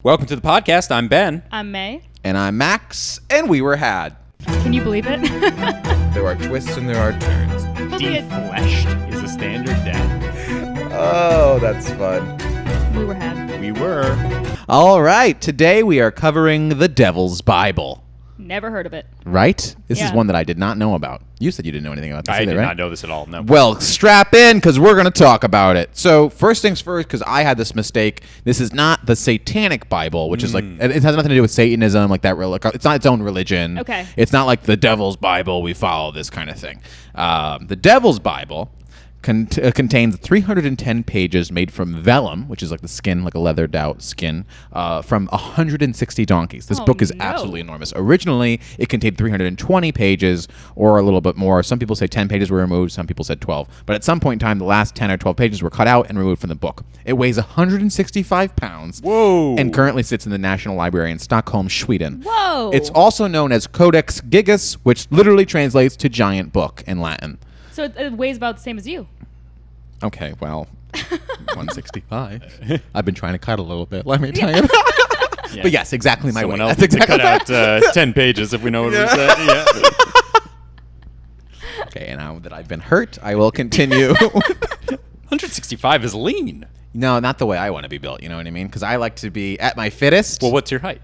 Welcome to the podcast. I'm Ben. I'm Mae. And I'm Max, and we were had. Can you believe it? There are twists and there are turns. Defleshed is a standard death. Oh, that's fun. We were had. We were. All right, today we are covering the Devil's Bible. Never heard of it. Right? This is Yeah. one that I did not know about. You said you didn't know anything about this I either, did right? not know this at all. No. Well, strap in, because we're going to talk about it. So, first things first, because I had this mistake. This is not the Satanic Bible, which is like, it has nothing to do with Satanism, like that. It's not its own religion. Okay. It's not like the Devil's Bible, we follow this kind of thing. The Devil's Bible contains 310 pages made from vellum, which is like the skin, like a leathered out skin, from 160 donkeys. This book is absolutely enormous. Originally, it contained 320 pages or a little bit more. Some people say 10 pages were removed. Some people said 12. But at some point in time, the last 10 or 12 pages were cut out and removed from the book. It weighs 165 pounds. Whoa. And currently sits in the National Library in Stockholm, Sweden. Whoa. It's also known as Codex Gigas, which literally translates to giant book in Latin. So it weighs about the same as you. Okay, well, 165. I've been trying to cut a little bit, let me tell you. Yeah. But yes, exactly my Someone weight. else That's needs exactly to cut out 10 pages if we know what we said. Yeah. Okay, and now that I've been hurt, I will continue. 165 is lean. No, not the way I want to be built, you know what I mean? Because I like to be at my fittest. Well, what's your height?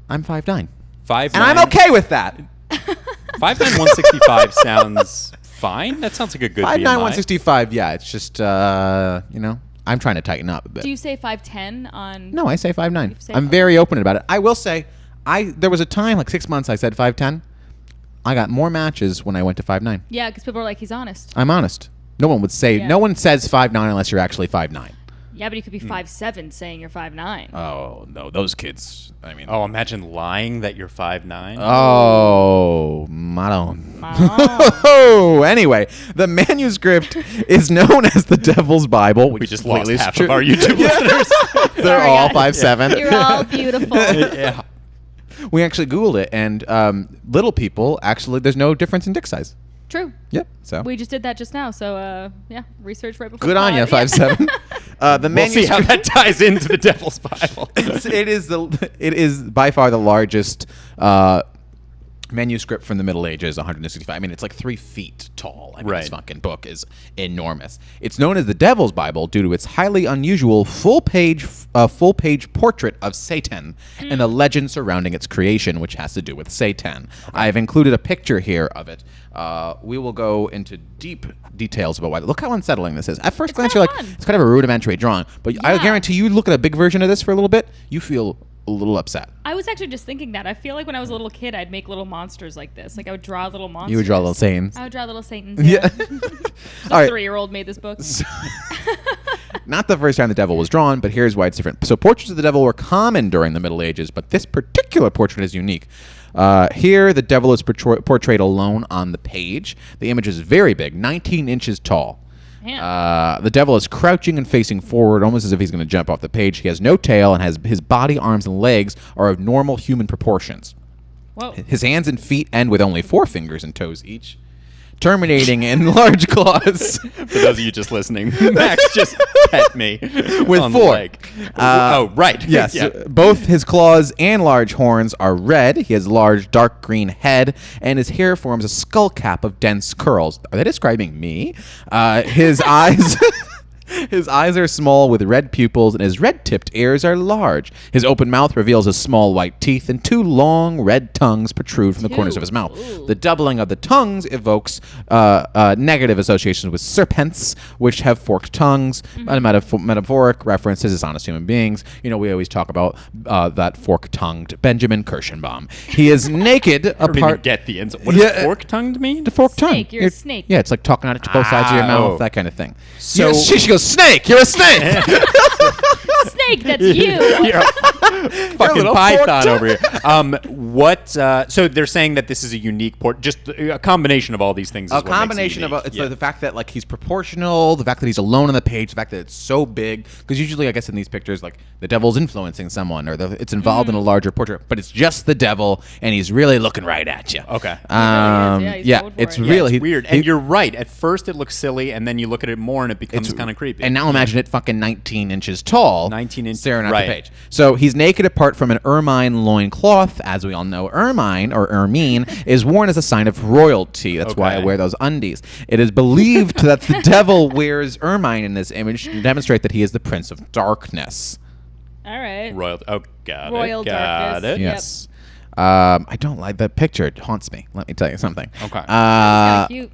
I'm 5'9". 5'9". And I'm okay with that. 5'9", 165 sounds fine. That sounds like a good 5'9", BMI. 165, yeah. It's just, I'm trying to tighten up a bit. Do you say 5'10" on... No, I say 5'9". You say I'm 5'9". very open about it. I will say, there was a time, like 6 months, I said 5'10". I got more matches when I went to 5'9". Yeah, because people are like, he's honest. I'm honest. No one would say, Yeah. no one says 5'9" unless you're actually 5'9". Yeah, but you could be 5'7" saying you're 5'9". Oh, no, those kids, I mean. Oh, imagine lying that you're 5'9". Oh, Maron. Oh. Anyway, the manuscript is known as the Devil's Bible. Which We just is lost completely half true. of our YouTube listeners. They're Sorry, all guys. 5'7". You're all beautiful. Yeah. We actually Googled it, and little people, actually, there's no difference in dick size. True. Yep, so. We just did that just now, so yeah, research right before. Good on you, pod. 5'7". The We'll see how manuscript. that ties into the Devil's Bible. it is by far the largest manuscript from the Middle Ages, 165. I mean, it's like 3 feet tall. I mean, Right. This fucking book is enormous. It's known as the Devil's Bible due to its highly unusual full-page portrait of Satan and the legend surrounding its creation, which has to do with Satan. I have included a picture here of it. We will go into deep details about why. Look how unsettling this is. At first glance, you're like, kinda fun. it's kind of a rudimentary drawing, but I Yeah. guarantee you look at a big version of this for a little bit, you feel a little upset. I was actually just thinking that. I feel like when I was a little kid, I'd make little monsters like this. Like I would draw little monsters. You would draw little Satans. I would draw little Satans. Yeah. The All right. 3-year-old made this book. Not the first time the devil was drawn, but here's why it's different. So portraits of the devil were common during the Middle Ages, but this particular portrait is unique. Here, the devil is portrayed alone on the page. The image is very big, 19 inches tall. Man. The devil is crouching and facing forward, almost as if he's going to jump off the page. He has no tail, and his body, arms, and legs are of normal human proportions. Whoa. His hands and feet end with only 4 fingers and toes each, terminating in large claws. For those of you just listening, Max just pet me With on the 4. leg. Oh, right. Yes, Yeah. both his claws and large horns are red. He has large dark green head, and his hair forms a skull cap of dense curls. Are they describing me? His eyes... His eyes are small with red pupils, and his red-tipped ears are large. His open mouth reveals his small white teeth, and 2 long red tongues protrude from the corners of his mouth. Ooh. The doubling of the tongues evokes negative associations with serpents, which have forked tongues. A metaphoric reference to dishonest human beings. You know, we always talk about that fork-tongued Benjamin Kirschenbaum. He is naked I don't even apart. get the ends. What does fork-tongued mean? The forked tongue. Snake, you're a snake. Yeah, it's like talking out of both sides of your mouth, Oh. that kind of thing. So- she goes, snake, you're a snake. Snake, that's you. You're a fucking little python fork over here. So they're saying that this is a unique just a combination of all these things. Is A what makes it combination of unique. it's Yeah. the fact that like he's proportional, the fact that he's alone on the page, the fact that it's so big. Because usually, I guess in these pictures, like the devil's influencing someone, or it's involved in a larger portrait, but it's just the devil, and he's really looking right at you. Okay. Yeah, he's going for it's it. Yeah, really it's weird. And you're right. At first, it looks silly, and then you look at it more, and it becomes it's kind of creepy. And now imagine it fucking 19 inches inches tall, 19 inches, staring at right. the page. So he's naked apart from an ermine loincloth. As we all know, ermine or ermine is worn as a sign of royalty. That's why I Okay. wear those undies. It is believed that the devil wears ermine in this image to demonstrate that he is the Prince of Darkness. All right. Royal. Oh, got Royal it. Got darkness. it. Yep. Yes. I don't like that picture. It haunts me. Let me tell you something. Okay. Kinda cute.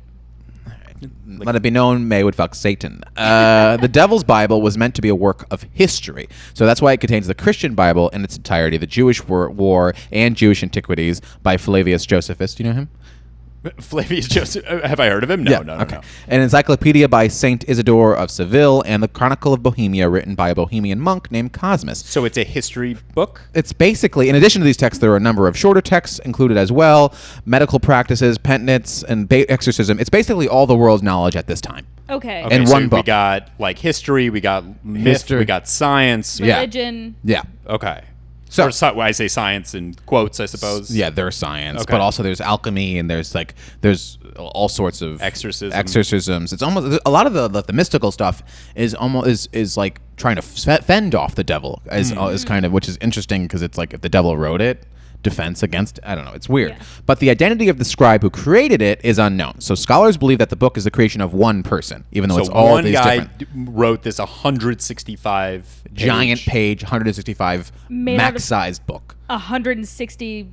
Let it be known, May would fuck Satan. The Devil's Bible was meant to be a work of history. So that's why it contains the Christian Bible in its entirety, the Jewish War and Jewish Antiquities by Flavius Josephus. Do you know him? Flavius Joseph. Have I heard of him? No, no, okay. no. An encyclopedia by Saint Isidore of Seville, and the Chronicle of Bohemia, written by a Bohemian monk named Cosmas. So it's a history book? It's basically, in addition to these texts, there are a number of shorter texts included as well, medical practices, penitence, and exorcism. It's basically all the world's knowledge at this time. Okay. Okay, In so one we book. got like history, we got myth, History. we got science. Yeah. Religion. Yeah. Okay. So- Or I say science in quotes, I suppose. Yeah, there's science, Okay. but also there's alchemy, and there's all sorts of exorcisms. It's almost a lot of the mystical stuff is almost is like trying to fend off the devil, is kind of, which is interesting because it's like if the devil wrote it, defense against, I don't know, it's weird. Yeah. But the identity of the scribe who created it is unknown. So scholars believe that the book is the creation of one person, even though So it's all one these guy different wrote this 165 giant page, 165 Made out of- max-sized book. 160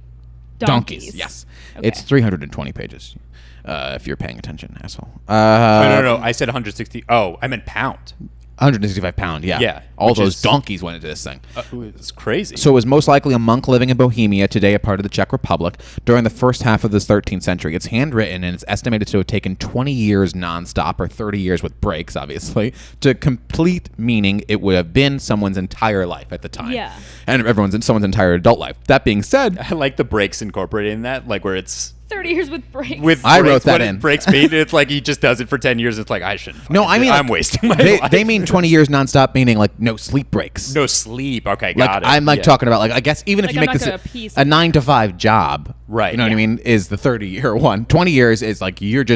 Donkeys. donkeys. Yes. Okay. It's 320 pages. If you're paying attention, asshole. no. I said 160. Oh, I meant pound. 165 pound, yeah. Yeah, All which those is- donkeys went into this thing. It's crazy. So it was most likely a monk living in Bohemia, today a part of the Czech Republic, during the first half of the 13th century. It's handwritten, and it's estimated to have taken 20 years nonstop, or 30 years with breaks, obviously, to complete, meaning it would have been someone's entire life at the time. Yeah. And someone's entire adult life. That being said, I like the breaks incorporated in that, like where it's 30 years with breaks. with I breaks, wrote that when in. it breaks mean. It's like he just does it for 10 years. It's like I shouldn't. no, fucking I do- mean, I'm like, wasting my they, life. they mean 20 years nonstop, meaning like no sleep breaks. no sleep. Okay, Like got it. I'm like Yeah. talking about, like, I guess even if Like, you I'm make not this gonna piece a it. 9 to 5 job, Right, You know what I yeah. mean? Is the 30-year one. 20 years is like you're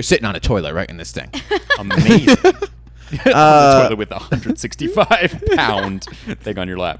sitting on a toilet right in this thing. Amazing. On the toilet with a 165 pound thing on your lap.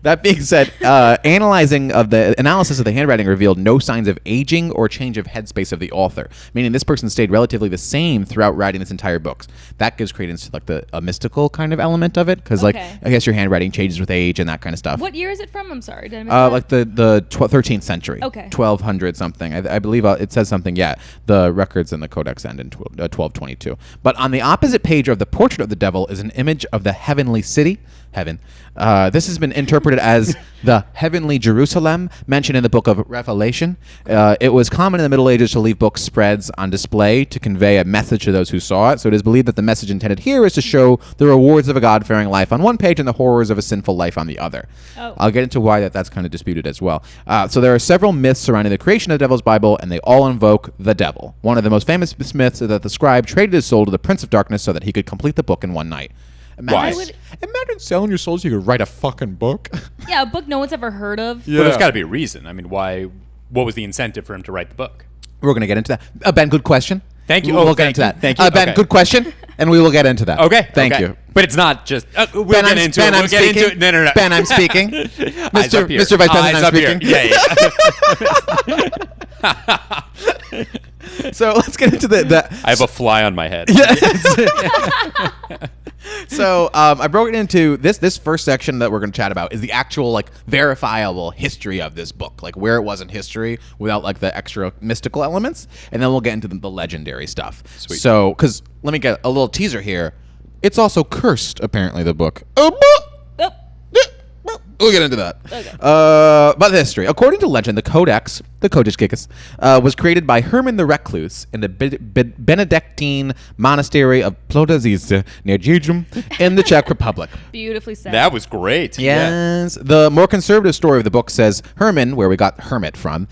That being said, analysis of the handwriting revealed no signs of aging or change of headspace of the author, meaning this person stayed relatively the same throughout writing this entire book. That gives credence to like a mystical kind of element of it, because like Okay. I guess your handwriting changes with age and that kind of stuff. What year is it from? I'm sorry. Did I miss that? Like the 13th century, Okay. 1200 something. I believe it says something. Yeah, the records and the codex end in 1222. But on the opposite page of the portrait of the devil is an image of the heavenly city, heaven. This has been interpreted as the heavenly Jerusalem mentioned in the book of Revelation. It was common in the Middle Ages to leave book spreads on display to convey a message to those who saw it. So it is believed that the message intended here is to show the rewards of a God-fearing life on one page and the horrors of a sinful life on the other. Oh. I'll get into why that's kind of disputed as well. So there are several myths surrounding the creation of the Devil's Bible, and they all invoke the devil. One of the most famous myths is that the scribe traded his soul to the Prince of Darkness so that he could complete the book in one night. Why? Imagine selling your soul so you could write a fucking book. Yeah, a book no one's ever heard of. Well, there's got to be a reason. I mean, why? What was the incentive for him to write the book? We're going to get into that. Ben, good question. Thank you. We'll Oh, get thank into you. that. Thank you. Ben, Okay. good question, and we will get into that. Okay. Thank okay. you. But it's not just. We'll Ben, get I'm, into ben, it. I'm We'll get speaking. into it. No. Ben, I'm speaking. Eyes Mr. up here. Mr. Vice President, Eyes I'm up here. speaking. Yeah. So let's get into the I have a fly on my head. So I broke it into this first section that we're going to chat about is the actual like verifiable history of this book, like where it was in history without like the extra mystical elements, and then we'll get into the legendary stuff. Sweet. So, because let me get a little teaser here. It's also cursed, apparently, the book. Oh, We'll get into that. Okay. But the history. According to legend, the Codex Gigas, was created by Herman the Recluse in the Benedictine monastery of Plodazice near Jejum in the Czech Republic. beautifully said. That was great. Yeah. Yes. The more conservative story of the book says Herman, where we got hermit from,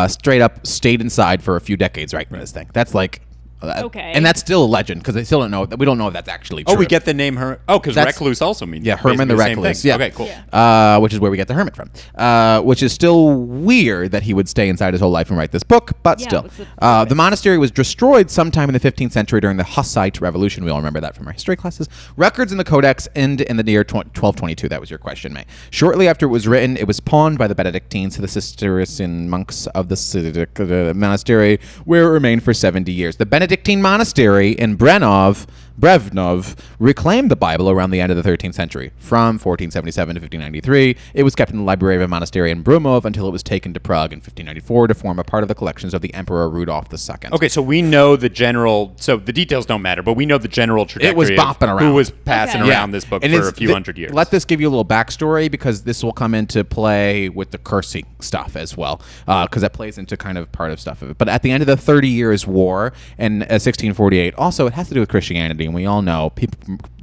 straight up stayed inside for a few decades writing this thing. That's like Okay. And that's still a legend because they still don't know. We don't know if that's actually true. Oh, we get the name Herman. Oh, because recluse also means Herman the basically same Recluse. thing. Yeah. Okay, cool. Yeah. Which is where we get the hermit from. Which is still weird that he would stay inside his whole life and write this book, but Yeah, still. what's the The monastery was destroyed sometime in the 15th century during the Hussite Revolution. We all remember that from our history classes. Records in the Codex end in the year 1222. That was your question, May. Shortly after it was written, it was pawned by the Benedictines to the Cistercian monks of the monastery, where it remained for 70 years. The Benedictine monastery in Brevnov reclaimed the Bible around the end of the 13th century. From 1477 to 1593, it was kept in the library of a monastery in Brumov until it was taken to Prague in 1594 to form a part of the collections of the Emperor Rudolf II. Okay, so we know the general. So the details don't matter, but we know the general trajectory. It was bopping of around. who was passing Okay. around this book And for it's a few hundred years. Let this give you a little backstory because this will come into play with the cursing stuff as well, because that plays into kind of part of stuff of it. But at the end of the 30 Years' War in 1648, also it has to do with Christianity, and we all know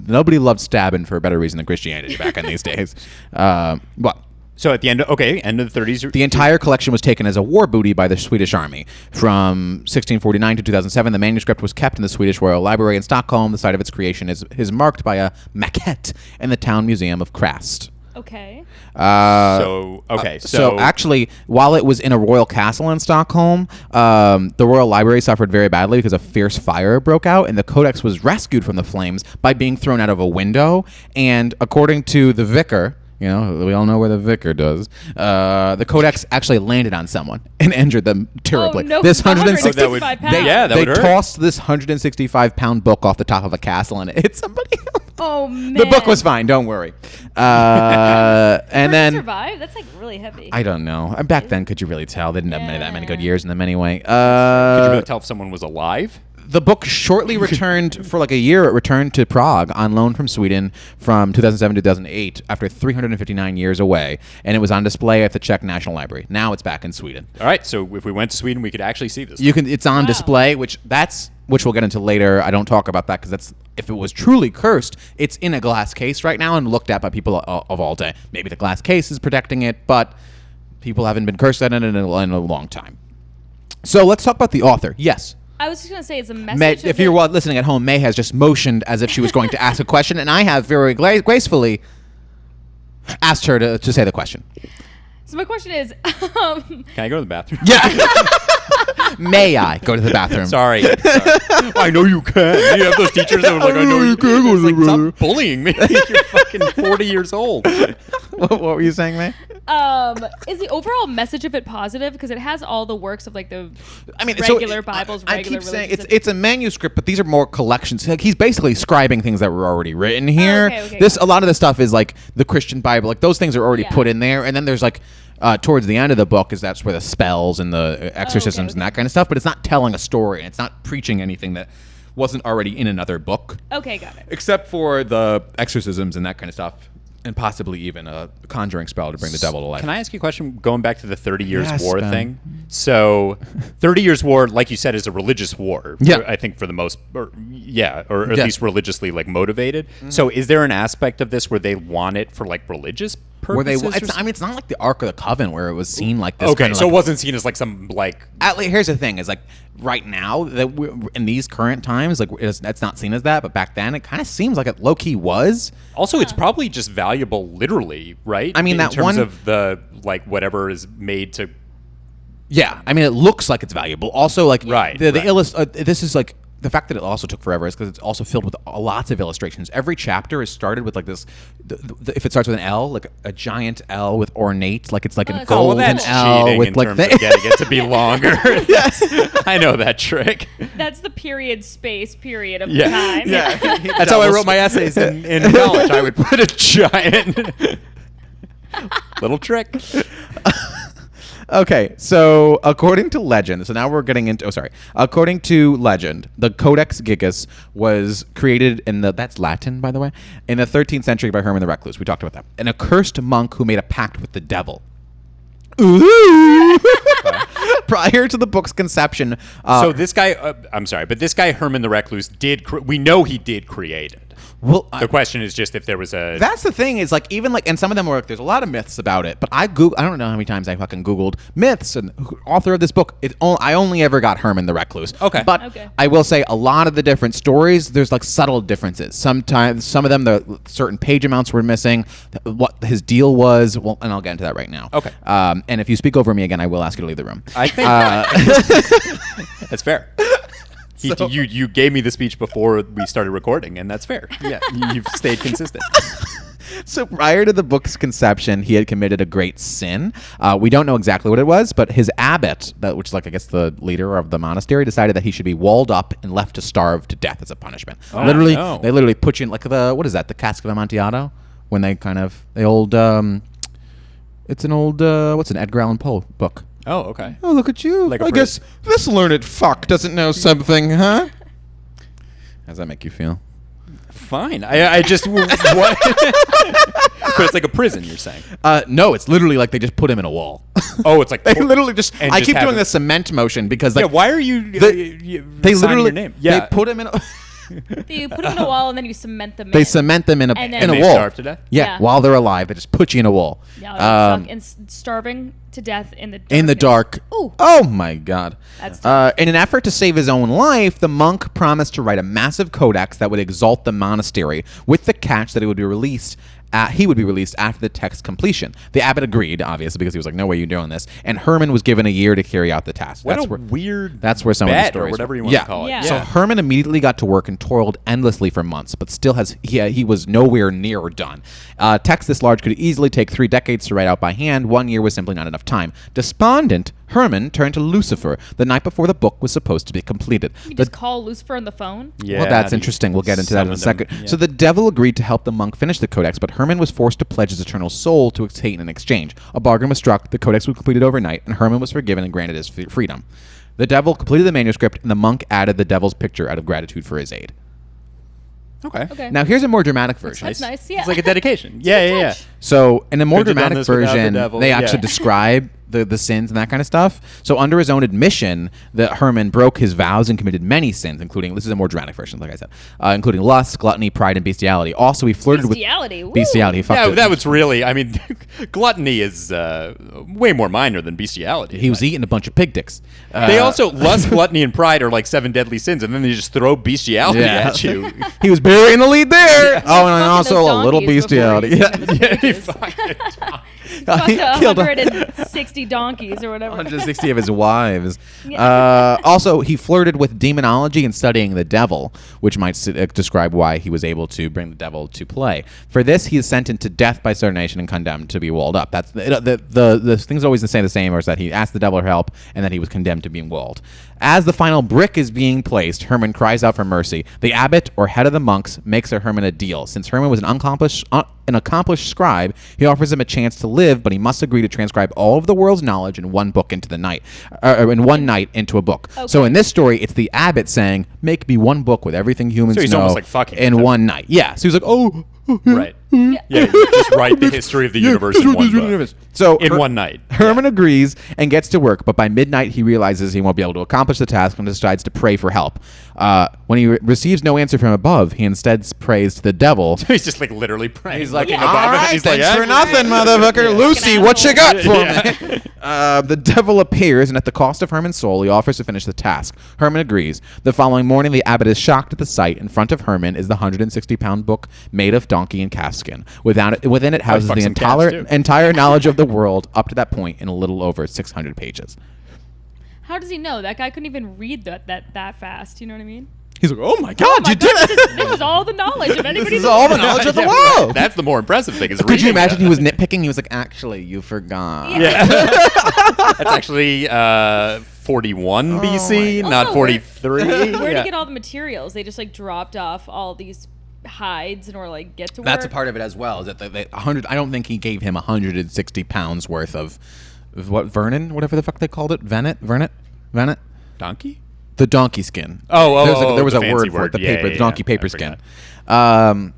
nobody loved stabbing for a better reason than Christianity back in these days. What? So at the end, end of the 30s. The entire collection was taken as a war booty by the Swedish army. From 1649 to 2007, the manuscript was kept in the Swedish Royal Library in Stockholm. The site of its creation is marked by a maquette in the Town Museum of Krast. Okay. So actually, while it was in a royal castle in Stockholm, the Royal Library suffered very badly because a fierce fire broke out, and the codex was rescued from the flames by being thrown out of a window. And according to the vicar, we all know where the vicar does. The codex actually landed on someone and injured them terribly. Oh, no, This 165 165 pounds. pounds. Yeah, that would hurt. tossed this 165-pound book off the top of a castle and it hit somebody. Oh man. The book was fine. Don't worry. And then survive. That's like really heavy. I don't know. Back then, could you really tell? They didn't have that many good years in them anyway. could you really tell if someone was alive? The book shortly returned for like a year. It returned to Prague on loan from Sweden from 2007 to 2008 after 359 years away, and it was on display at the Czech National Library. Now it's back in Sweden. All right, so if we went to Sweden, we could actually see this. It's on display, which we'll get into later. I don't talk about that because that's if it was truly cursed. It's in a glass case right now and looked at by people of all day. Maybe the glass case is protecting it, but people haven't been cursed at it in a long time. So let's talk about the author. Yes. I was just gonna say it's a message. May, if you're listening at home, May has just motioned as if she was going to ask a question, and I have very gracefully asked her to say the question. So my question is, Can I go to the bathroom? Yeah. May I go to the bathroom? Sorry. I know you can. You have those teachers that are like, I know you can. It's like, stop bullying me. You're fucking 40 years old. What were you saying, May? is the overall message of it positive? Because it has all the works of like the regular Bibles, I regular keep saying religions. it's a manuscript, but these are more collections. Like he's basically scribing things that were already written here. Okay, A lot of the stuff is like the Christian Bible. Like those things are already put in there, and then there's like. Towards the end of the book that's where the spells and the exorcisms and that kind of stuff, but it's not telling a story and it's not preaching anything that wasn't already in another book. Okay, got it. Except for the exorcisms and that kind of stuff, and possibly even a conjuring spell to bring the devil to life. Can I ask you a question going back to the 30 Years Yes, War Ben. thing? So 30 Years War, like you said, is a religious war. Yeah. I think for the most, or at least religiously like motivated. Mm-hmm. So is there an aspect of this where they want it for like religious purposes? It's not like the Ark of the Covenant where it was seen like this. Okay, kind of so like, it wasn't seen as like some like. here's the thing: is like right now that we're, in these current times, like it's not seen as that, but back then it kind of seems like it low key was. Also, it's probably just valuable, literally, right? I mean, in that terms one of the like whatever is made to. Yeah, I mean, it looks like it's valuable. Also, like Right, this is like the fact that it also took forever is because it's also filled with lots of illustrations. Every chapter is started with like this. If it starts with an L, like a giant L with ornate, like it's like a that's golden that's L cheating with in like terms of getting it to be longer. Yes, I know that trick. That's the space period of Yeah. time. Yeah. That's how I wrote my essays in college. I would put a giant little trick. Okay, so according to legend, so now we're getting into. According to legend, the Codex Gigas was created that's Latin, by the way, in the 13th century by Herman the Recluse. We talked about that. An accursed monk who made a pact with the devil. Ooh. Prior to the book's conception. So this guy, I'm sorry, but this guy Herman the Recluse we know he did create it. well, The question is just if there was a... that's the thing is like even like and some of them were like, there's a lot of myths about it, but I don't know how many times I fucking Googled myths and author of this book. I only ever got Herman the Recluse. Okay. But Okay. I will say a lot of the different stories, there's like subtle differences. Sometimes some of them the certain page amounts were missing, what his deal was. Well, and I'll get into that right now. Okay. And if you speak over me again, I will ask you to leave the room. I think that's fair. You gave me the speech before we started recording, and that's fair. Yeah, you've stayed consistent. So prior to the book's conception, he had committed a great sin. We don't know exactly what it was, but his abbot, which is like I guess the leader of the monastery, decided that he should be walled up and left to starve to death as a punishment. Oh, Literally, no. they literally put you in like what is that? The Cask of Amontillado, when they kind of the old. It's an old what's an Edgar Allan Poe book. Oh, okay. Oh, look at you. Like a I guess this learned fuck doesn't know something, huh? How does that make you feel? Fine. I just... what? But it's like a prison, you're saying? No, it's literally like they just put him in a wall. Oh, it's like... They literally just... And I just keep have doing him- the cement motion because like... Yeah, why are you... they signing literally... your name? Yeah. They put him in a... You put them in a wall and then you cement them in. They cement them in a And then- in a And they wall. starve to death? Yeah, Yeah. while they're alive, they just put you in a wall. Yeah, and starving to death in the In the darkness. dark. Ooh. Oh my God. That's tough. In an effort to save his own life, the monk promised to write a massive codex that would exalt the monastery, with the catch that it would be released. He would be released after the text's completion. The abbot agreed, obviously, because he was like, "No way, you're doing this." And Herman was given a year to carry out the task. What weird That's where some of the bet, or stories whatever were. you want to call it. Yeah. So Herman immediately got to work and toiled endlessly for months, but still he was nowhere near done. Text this large could easily take 3 decades to write out by hand. 1 year was simply not enough time. Despondent, Herman turned to Lucifer the night before the book was supposed to be completed. You just call Lucifer on the phone. Yeah, Well, that's how do you interesting. We'll get into that in a summon them? second. Yeah. So the devil agreed to help the monk finish the codex, but Herman was forced to pledge his eternal soul to Satan in exchange. A bargain was struck, the codex was completed overnight, and Herman was forgiven and granted his freedom. The devil completed the manuscript, and the monk added the devil's picture out of gratitude for his aid. Okay. Okay. Now, here's a more dramatic version. That's nice. Yeah. It's like a dedication. Yeah. So, in a more Could've done dramatic this without the version, devil, they yeah. actually describe the sins and that kind of stuff. So, under his own admission, that Herman broke his vows and committed many sins, including, this is a more dramatic version, like I said, including lust, gluttony, pride, and bestiality. Also, he flirted Bestiality, with woo. bestiality. He fucked Yeah, it. that was really... I mean, gluttony is way more minor than bestiality. He was eating a bunch of pig dicks. They also... Lust, gluttony, and pride are like 7 deadly sins, and then they just throw bestiality Yeah. at you. He was burying the lead there. Oh, and Fucking also those a little donkeys before bestiality. he Yeah. sent them Yeah, he pages. fucked it. Fucked killed 160 donkeys or whatever. 160 of his wives. Also, he flirted with demonology and studying the devil, which might describe why he was able to bring the devil to play. For this, he is sentenced to death by sternation and condemned to be walled up. That's the things always say the same, or is that he asked the devil for help and then he was condemned to being walled. As the final brick is being placed, Herman cries out for mercy. The abbot, or head of the monks, makes Herman a deal. Since Herman was an accomplished scribe, he offers him a chance to live, but he must agree to transcribe all of the world's knowledge in one book into the night, or in one night into a book. Okay. So in this story, it's the abbot saying, "Make me one book with everything humans So he's know almost like fucking in with them. one night." Yeah. So he's like, "Oh, Right. Yeah, you just write the history of the universe in one book. So In one night. Herman agrees and gets to work, but by midnight he realizes he won't be able to accomplish the task and decides to pray for help. When he receives no answer from above, he instead prays to the devil. He's just like literally praying. He's like, looking "All above it, right, he's like, thanks "Ah." for nothing, motherfucker. Lucy, what you got for me?" The devil appears, and at the cost of Herman's soul, he offers to finish the task. Herman agrees. The following morning, the abbot is shocked at the sight. In front of Herman is the 160-pound book made of donkey and calf skin. Within it houses fuck the some calves, too. entire knowledge of the world up to that point in a little over 600 pages. How does he know? That guy couldn't even read that fast. You know what I mean? He's like, "Oh my God, My you did God, it!" this is all the knowledge of anybody. This is all the knowledge of the Yeah, world. That's the more impressive thing. Is Could you reading imagine it. he was nitpicking? He was like, "Actually, you forgot." Yeah. That's actually 41 BC, my- not Also, 43. Where'd Yeah. he get all the materials? They just like dropped off all these hides and were like, get to work. That's a part of it as well. Is that the 100? I don't think he gave him 160 pounds worth of what Vernon, whatever the fuck they called it, Venet. Donkey? The donkey skin. Oh, there was the a fancy word for it. word. The Yeah, paper, yeah, the donkey yeah. paper I skin. forgot.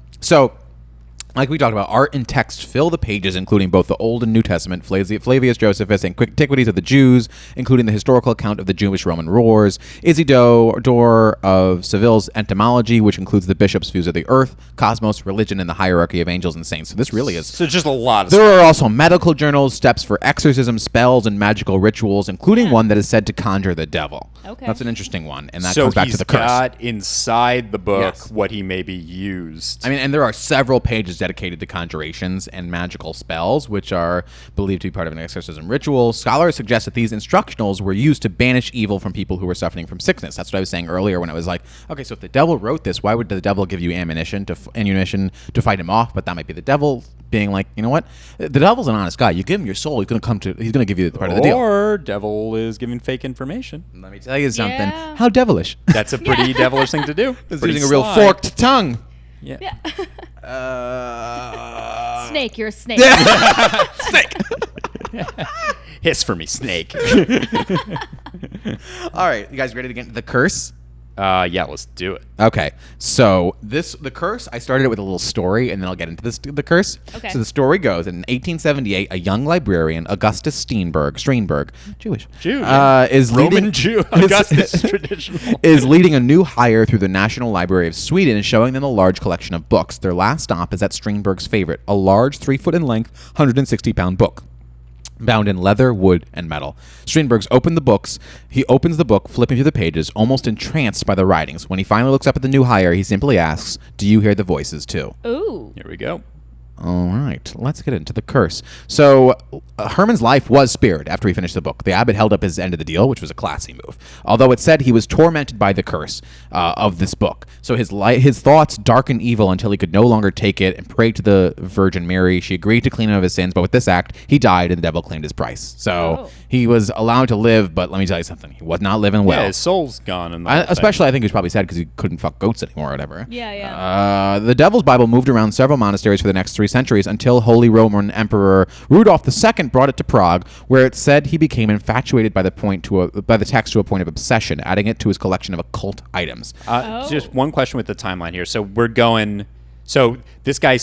Like we talked about, art and text fill the pages, including both the Old and New Testament, Flavius Josephus, and Antiquities of the Jews, including the historical account of the Jewish-Roman wars, Isidore of Seville's Entomology, which includes the bishop's views of the earth, cosmos, religion, and the hierarchy of angels and saints. So this really is... So just a lot of There are also medical journals, steps for exorcism, spells, and magical rituals, including one that is said to conjure the devil. Okay. That's an interesting one, and that so comes back to the curse. he's got inside the book Yes. what he maybe used. I mean, and there are several pages dedicated to conjurations and magical spells, which are believed to be part of an exorcism ritual. Scholars suggest that these instructionals were used to banish evil from people who were suffering from sickness. That's what I was saying earlier when I was like, okay, so if the devil wrote this, why would the devil give you ammunition to fight him off? But that might be the devil being like, you know what? The devil's an honest guy. You give him your soul, he's going to give you part of the deal. Or devil is giving fake information. Let me tell you something. Yeah. How devilish. That's a pretty devilish thing to do. It's Pretty using a real sly. forked tongue. Yeah. Yeah. Snake. Snake, you're a snake. Snake. Hiss for me, snake. All right, you guys ready to get into the curse? Yeah, let's do it. Okay, so the curse, I started it with a little story, and then I'll get into the curse. Okay. So the story goes, in 1878, a young librarian, Augustus Strindberg, Jewish, Jew, yeah. is Roman leading, Jew. Augustus traditional. is leading a new hire through the National Library of Sweden and showing them a large collection of books. Their last stop is at Strindberg's favorite, a large 3-foot in length, 160-pound book, bound in leather, wood, and metal. Strindberg's opened the books. He opens the book, flipping through the pages, almost entranced by the writings. When he finally looks up at the new hire, he simply asks, "Do you hear the voices too?" Ooh. Here we go. All right, let's get into the curse. So, Herman's life was spared after he finished the book. The abbot held up his end of the deal, which was a classy move. Although it said he was tormented by the curse of this book. So his thoughts dark and evil until he could no longer take it, and prayed to the Virgin Mary. She agreed to clean him of his sins, but with this act, he died and the devil claimed his price. So he was allowed to live, but let me tell you something. He was not living well. Yeah, his soul's gone. In the whole thing. Especially, I think he was probably sad because he couldn't fuck goats anymore or whatever. Yeah, yeah. The Devil's Bible moved around several monasteries for the next 3 centuries until Holy Roman Emperor Rudolf II brought it to Prague, where it said he became infatuated by the text to a point of obsession, adding it to his collection of occult items. Just one question with the timeline here. So we're going. So this guy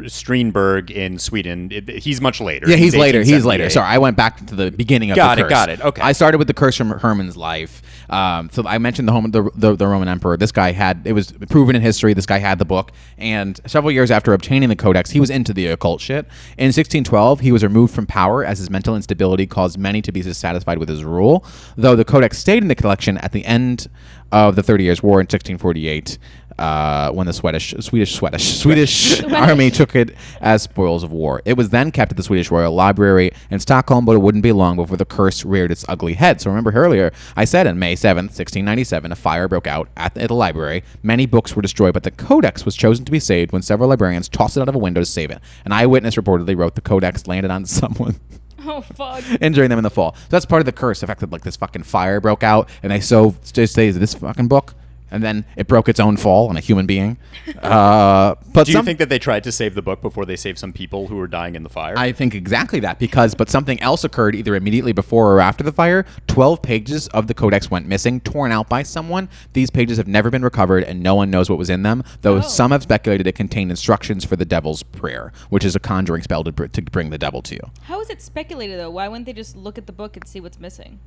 Strindberg in Sweden. He's much later. Yeah, he's later. He's later. 1878. Sorry, I went back to the beginning of the curse. Got it. Okay. I started with the curse from Herman's life. So I mentioned the Roman emperor. This guy it was proven in history. This guy had the book, and several years after obtaining the codex, he was into the occult shit. In 1612, he was removed from power as his mental instability caused many to be dissatisfied with his rule. Though the codex stayed in the collection at the end of the 30 Years' War in 1648. When the Swedish army took it as spoils of war. It was then kept at the Swedish Royal Library in Stockholm, but it wouldn't be long before the curse reared its ugly head. So remember earlier, I said on May 7th, 1697, a fire broke out at the library. Many books were destroyed, but the codex was chosen to be saved when several librarians tossed it out of a window to save it. An eyewitness reportedly wrote the codex landed on someone. Oh, fuck. Injuring them in the fall. So that's part of the curse, the fact that like this fucking fire broke out and they just say this fucking book. And then it broke its own fall on a human being. But do you think that they tried to save the book before they saved some people who were dying in the fire? I think exactly that but something else occurred either immediately before or after the fire. 12 pages of the codex went missing, torn out by someone. These pages have never been recovered, and no one knows what was in them. Though some have speculated it contained instructions for the devil's prayer, which is a conjuring spell to bring the devil to you. How is it speculated, though? Why wouldn't they just look at the book and see what's missing?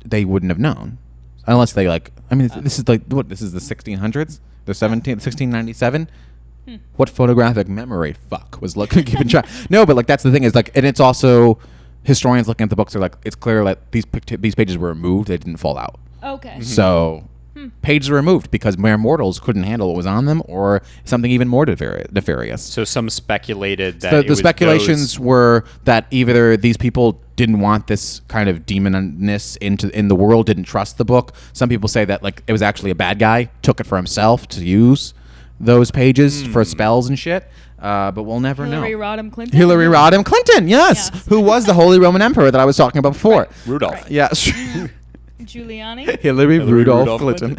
They wouldn't have known. Unless they this is like, what, this is the 1600s? The 1697? What photographic memory was keeping track? No, but like that's the thing is like, and it's also, historians looking at the books are like, it's clear that these pages were removed, they didn't fall out. Okay. So, pages were removed because mere mortals couldn't handle what was on them or something even more nefarious. So some speculated that the speculations were that either these people didn't want this kind of demonness in the world, didn't trust the book. Some people say that like it was actually a bad guy, took it for himself to use those pages for spells and shit. But we'll never know. Hillary Rodham Clinton? Hillary Rodham Clinton, yes. Who was the Holy Roman Emperor that I was talking about before. Right. Rudolph. Right. Yes. Giuliani? Hillary Rudolph Clinton.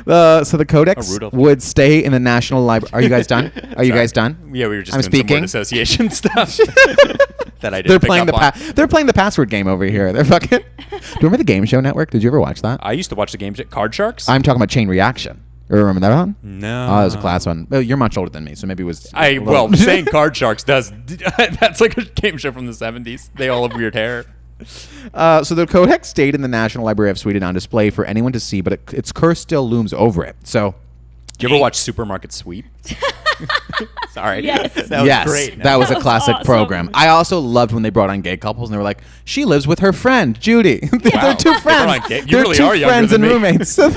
So the codex would stay in the National Library. Are you guys done? Are you guys done? Yeah, we were just I'm doing some speaking. word association stuff that I didn't They're pick playing up on. they're playing the password game over here. They're fucking. Do you remember the Game Show Network? Did you ever watch that? I used to watch the game Card Sharks. I'm talking about Chain Reaction. Remember that one? No. Oh, it was a class one. Well, you're much older than me, so maybe it was. Saying Card Sharks does. That's like a game show from the 70s. They all have weird hair. So the codex stayed in the National Library of Sweden on display for anyone to see, but its curse still looms over it. So, Do you ever watch Supermarket Sweep? Sorry. Yes. That was great. That was a was classic awesome. program. I also loved when they brought on gay couples and they were like, she lives with her friend, Judy. They're two They brought on friends. gay- you They're really two are younger friends than and me. roommates. So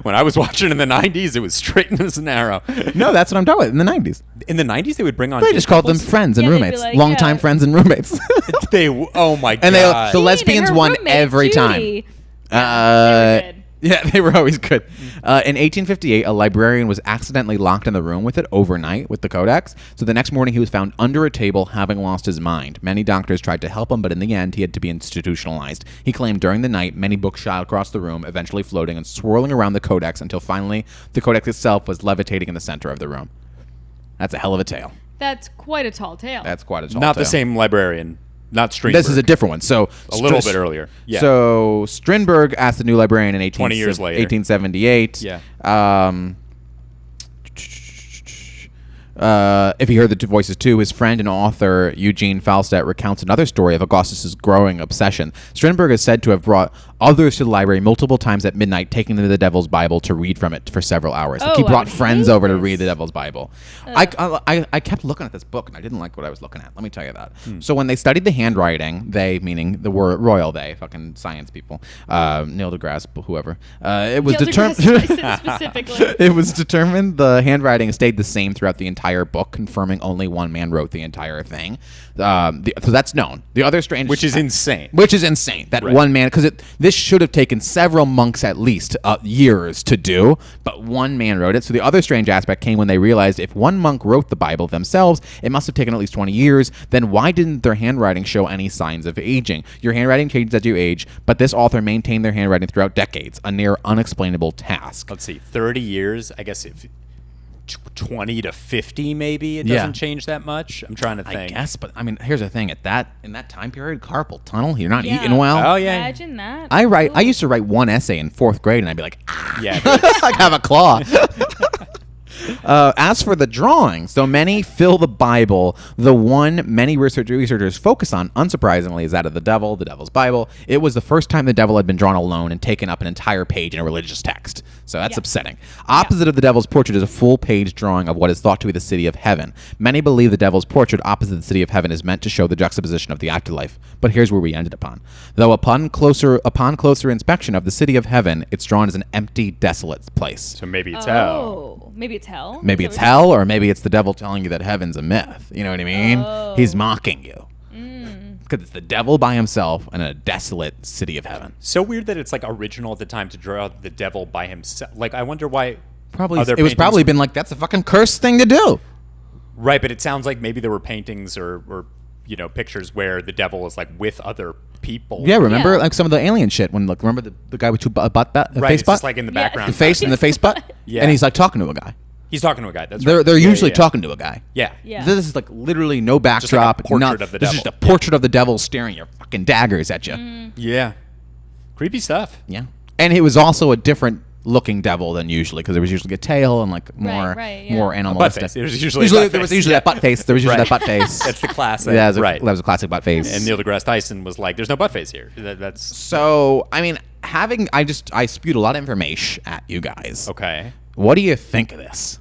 When I was watching in the 90s, it was straight and narrow. no, that's what I'm talking about. In the 90s. In the 90s, they would bring on They gay just called them couples? friends and Yeah, they'd be roommates. like, Longtime yeah. friends and roommates. Oh, my And God. the lesbians her won roommate, every Judy. time. Yeah, they were good. Yeah, they were always good. In 1858, a librarian was accidentally locked in the room with it overnight with the codex. So the next morning, he was found under a table, having lost his mind. Many doctors tried to help him, but in the end, he had to be institutionalized. He claimed during the night, many books shot across the room, eventually floating and swirling around the codex until finally the codex itself was levitating in the center of the room. That's a hell of a tale. That's quite a tall tale. That's quite a tall Not tale. the same librarian. Not Strindberg. This is a different one. So A little bit earlier. Yeah. So Strindberg asked the new librarian in 20 years later. 1878. Yeah. If he heard the two voices too, his friend and author Eugene Falstadt recounts another story of Augustus's growing obsession. Strindberg is said to have brought others to the library multiple times at midnight, taking them to the Devil's Bible to read from it for several hours. Like he Oh, I brought would friends hate over to this. read the Devil's Bible. I kept looking at this book and I didn't like what I was looking at. Let me tell you that. So when they studied the handwriting, they, meaning the word royal they, fucking science people, Neil deGrasse, whoever, it was Neil determined. deGrasse Tyson specifically. It was determined the handwriting stayed the same throughout the entire book, confirming only one man wrote the entire thing. So that's known. The other strange, Which is insane. Which is insane that Right. one man, because this should have taken several monks at least years to do, but one man wrote it. So the other strange aspect came when they realized if one monk wrote the Bible themselves, it must have taken at least 20 years. Then why didn't their handwriting show any signs of aging? Your handwriting changes as you age, but this author maintained their handwriting throughout decades, a near unexplainable task. Let's see. 30 years. I guess if 20 to 50, maybe it Yeah. doesn't change that much. I'm trying to I think. guess, but I mean, here's the thing: in that time period, carpal tunnel, you're not Yeah. eating well. Oh, yeah. Imagine that. I used to write one essay in 4th grade, and I'd be like, Yeah. like have a claw. As for the drawings, though many fill the Bible, the one many researchers focus on, unsurprisingly, is that of the devil, the Devil's Bible. It was the first time the devil had been drawn alone and taken up an entire page in a religious text. So that's Yeah. upsetting. Opposite of the devil's portrait is a full-page drawing of what is thought to be the city of heaven. Many believe the devil's portrait opposite the city of heaven is meant to show the juxtaposition of the afterlife. But here's where we ended upon. Though upon closer inspection of the city of heaven, it's drawn as an empty, desolate place. So maybe it's hell. Oh, maybe it's hell. Maybe Is it's that what hell, or maybe it's the devil telling you that heaven's a myth. You know what I mean? Oh. He's mocking you. Because it's the devil by himself in a desolate city of heaven. So weird that it's like original at the time to draw the devil by himself. Like, I wonder why. Probably other it was paintings- probably been like, that's a fucking cursed thing to do. Right, but it sounds like maybe there were paintings or pictures where the devil is like with other people. Yeah, remember Yeah. like some of the alien shit when like remember the guy with two Right, face it's butt, just like in the Yeah. background. the face and the face butt, Yeah. and he's like talking to a guy. He's talking to a guy. That's They're right. they're Yeah, usually yeah. talking to a guy. Yeah. Yeah. This is like literally no backdrop. portrait not- of the This is devil. just a portrait of the devil staring your fucking daggers at you. Yeah. Creepy stuff. Yeah, and it was also a different looking devil than usually because there was usually a tail and like more right, yeah. more animalistic. face. There was usually a butt there was face. usually that butt face. There was usually Right. that butt face. That's the classic. Yeah, Right. that was a classic butt face. And Neil deGrasse Tyson was like, "There's no butt face here." That's So I mean, I spewed a lot of information at you guys. okay. What do you think of this?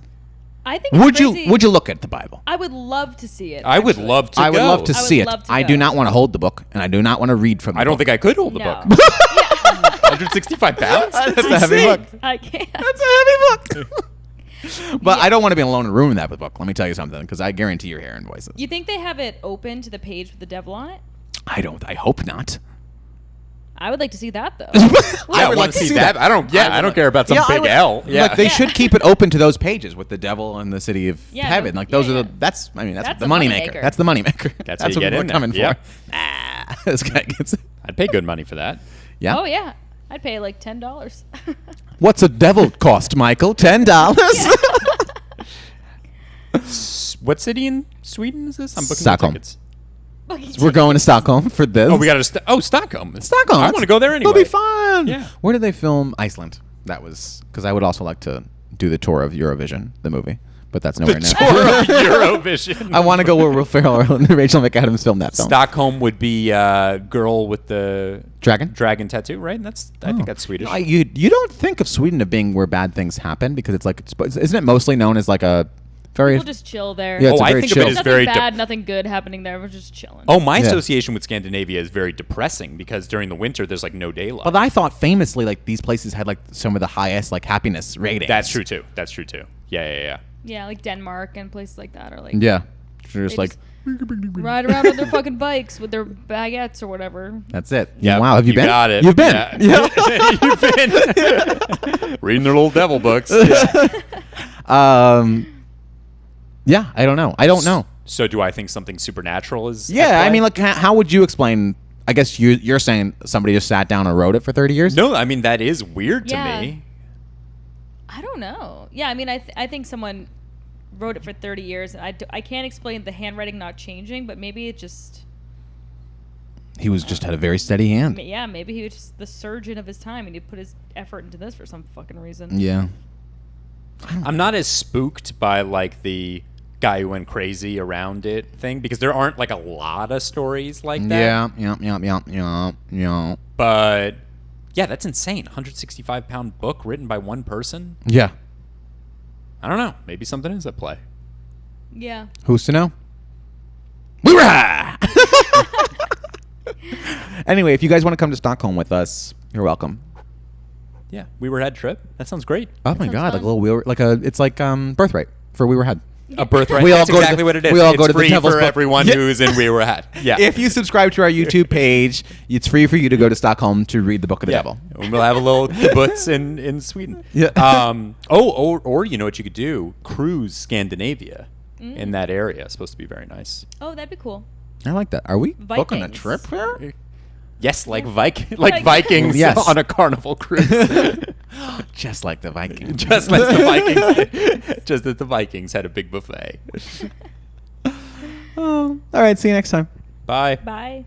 I think it's crazy. Would you look at the Bible? I would love to see it. I would actually. love to. I would go. love to I would see it. love to I go. do not want to hold the book, and I do not want to read from the I don't book. think I could hold the No. book. 165 pounds. That's a heavy book. I can't. That's a heavy book. But I don't want to be alone in a room in that book. Let me tell you something, because I guarantee you're hearing voices. You think they have it open to the page with the devil on it? I hope not. I would like to see that though. Yeah, I I would want to see that. I don't care about some I big would- L. Yeah. Like they should keep it open to those pages with the devil and the city of Yeah, heaven. no- Like those yeah, are the yeah. that's That's the a money moneymaker. maker. That's the money maker. That's how you what get people in are coming there. for. Nah, this guy gets it. I'd pay good money for that. Yeah. Oh yeah, I'd pay like $10. What's a devil cost, Michael? $10. What city in Sweden is this? I'm booking Stockholm. my tickets. We're going to Stockholm for this. Oh, we got to. Stockholm. Stockholm. I want to go there anyway. It'll be fun. Yeah. Where did they film Iceland? That was because I would also like to do the tour of Eurovision, the movie. But that's nowhere near. Tour of Eurovision. I want to go where Will Ferrell and Rachel McAdams filmed that film. Stockholm would be girl with the Dragon tattoo, right? I think that's Swedish. No, you don't think of Sweden as being where bad things happen because it's like isn't it mostly known as like a very People just chill there. Yeah, it's a I very think chill. of it as Nothing very bad, nothing good happening there. We're just chilling. Oh, my Yeah. association with Scandinavia is very depressing because during the winter there's like no daylight. But I thought famously like these places had like some of the highest like happiness ratings. That's true too. Yeah. Yeah, like Denmark and places like that are like Yeah. Just they like ride around on their fucking bikes with their baguettes or whatever. that's it. Yeah. Wow, have you been? Got it. You've been. Yeah. You've been reading their little devil books. Yeah, I don't know. So do I think something supernatural is? at Yeah, I play? mean, like, how would you explain? I guess you're saying somebody just sat down and wrote it for 30 years. No, I mean that is weird to Yeah. me. I don't know. Yeah, I mean, I think someone wrote it for 30 years. And I can't explain the handwriting not changing, but maybe it just... He was just had a very steady hand. Yeah, maybe he was just the surgeon of his time and he put his effort into this for some fucking reason. Yeah. I'm not as spooked by like the guy who went crazy around it thing because there aren't like a lot of stories like that. Yeah. But yeah, that's insane. 165-pound book written by one person. Yeah. I don't know. Maybe something is at play. Yeah. Who's to know? We were high. Anyway, if you guys want to come to Stockholm with us, you're welcome. Yeah, we were head trip. That sounds great. Oh my sounds god, fun. like a little it's like birthright for We Were Had. A birthright. We all That's go to exactly the- what it is. we all It's go to the free Devil's for Book. everyone Yeah. who's in We Were Had. Yeah. If you subscribe to our YouTube page, it's free for you to go to Stockholm to read the Book of the Devil. And we'll have a little kibbutz in Sweden. Yeah. Or you know what you could do? Cruise Scandinavia in that area. It's supposed to be very nice. Oh, that'd be cool. I like that. Are we booking a Vikings. trip here? Yes, like Like- Vikings Yes. on a carnival cruise. Just like the Vikings. Just like the Vikings. Just as the Vikings had a big buffet. All right, see you next time. Bye. Bye.